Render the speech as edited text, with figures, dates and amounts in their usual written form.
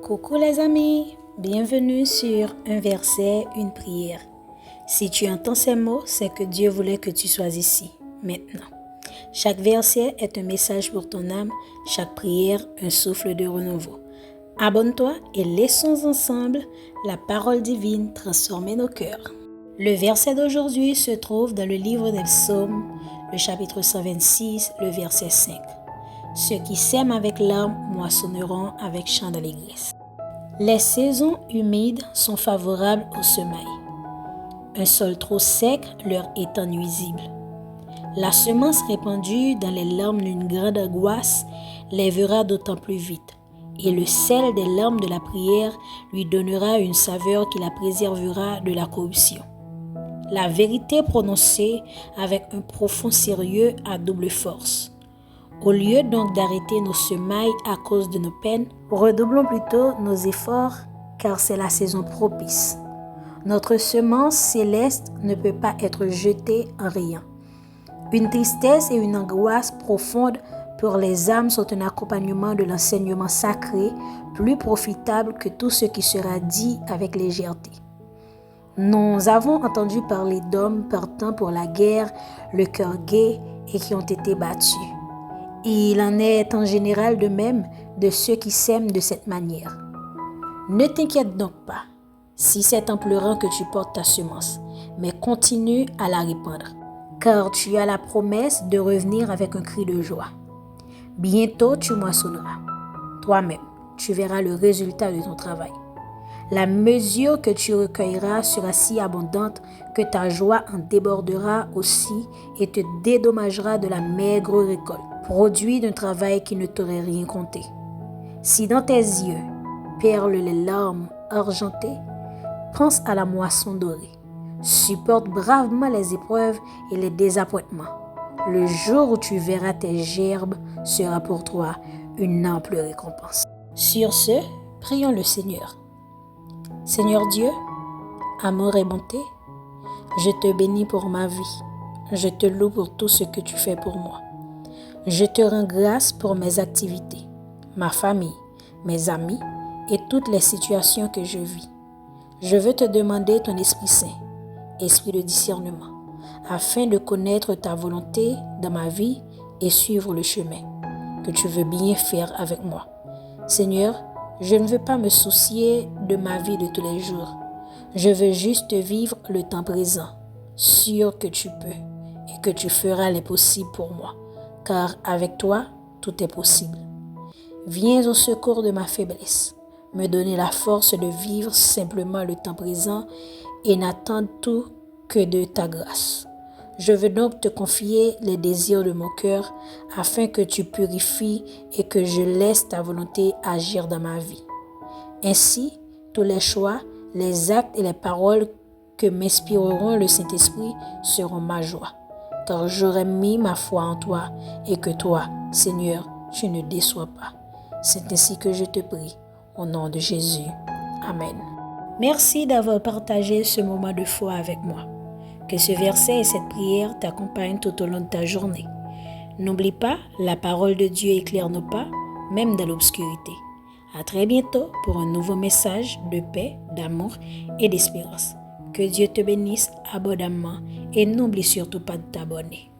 Coucou les amis, bienvenue sur un verset, une prière. Si tu entends ces mots, c'est que Dieu voulait que tu sois ici, maintenant. Chaque verset est un message pour ton âme, chaque prière un souffle de renouveau. Abonne-toi et laissons ensemble la parole divine transformer nos cœurs. Le verset d'aujourd'hui se trouve dans le livre des Psaumes, le chapitre 126, le verset 5. Ceux qui sèment avec larmes moissonneront avec chant d'allégresse. Les saisons humides sont favorables au semail. Un sol trop sec leur est nuisible. La semence répandue dans les larmes d'une grande angoisse lèvera d'autant plus vite, et le sel des larmes de la prière lui donnera une saveur qui la préservera de la corruption. La vérité prononcée avec un profond sérieux a double force. Au lieu donc d'arrêter nos semailles à cause de nos peines, redoublons plutôt nos efforts car c'est la saison propice. Notre semence céleste ne peut pas être jetée en rien. Une tristesse et une angoisse profonde pour les âmes sont un accompagnement de l'enseignement sacré plus profitable que tout ce qui sera dit avec légèreté. Nous avons entendu parler d'hommes partant pour la guerre, le cœur gai et qui ont été battus. Il en est en général de même de ceux qui sèment de cette manière. Ne t'inquiète donc pas si c'est en pleurant que tu portes ta semence, mais continue à la répandre, car tu as la promesse de revenir avec un cri de joie. Bientôt tu moissonneras. Toi-même, tu verras le résultat de ton travail. La mesure que tu recueilleras sera si abondante que ta joie en débordera aussi et te dédommagera de la maigre récolte, produit d'un travail qui ne t'aurait rien compté. Si dans tes yeux perlent les larmes argentées, pense à la moisson dorée. Supporte bravement les épreuves et les désappointements. Le jour où tu verras tes gerbes sera pour toi une ample récompense. Sur ce, prions le Seigneur. Seigneur Dieu, amour et bonté, je te bénis pour ma vie. Je te loue pour tout ce que tu fais pour moi. Je te rends grâce pour mes activités, ma famille, mes amis et toutes les situations que je vis. Je veux te demander ton Esprit Saint, Esprit de discernement, afin de connaître ta volonté dans ma vie et suivre le chemin que tu veux bien faire avec moi. Seigneur, je ne veux pas me soucier de ma vie de tous les jours. Je veux juste vivre le temps présent, sûr que tu peux et que tu feras l'impossible pour moi, car avec toi, tout est possible. Viens au secours de ma faiblesse, me donner la force de vivre simplement le temps présent et n'attendre tout que de ta grâce. Je veux donc te confier les désirs de mon cœur afin que tu purifies et que je laisse ta volonté agir dans ma vie. Ainsi, tous les choix, les actes et les paroles que m'inspireront le Saint-Esprit seront ma joie, car j'aurai mis ma foi en toi et que toi, Seigneur, tu ne déçois pas. C'est ainsi que je te prie, au nom de Jésus. Amen. Merci d'avoir partagé ce moment de foi avec moi. Que ce verset et cette prière t'accompagnent tout au long de ta journée. N'oublie pas, la parole de Dieu éclaire nos pas, même dans l'obscurité. À très bientôt pour un nouveau message de paix, d'amour et d'espérance. Que Dieu te bénisse abondamment et n'oublie surtout pas de t'abonner.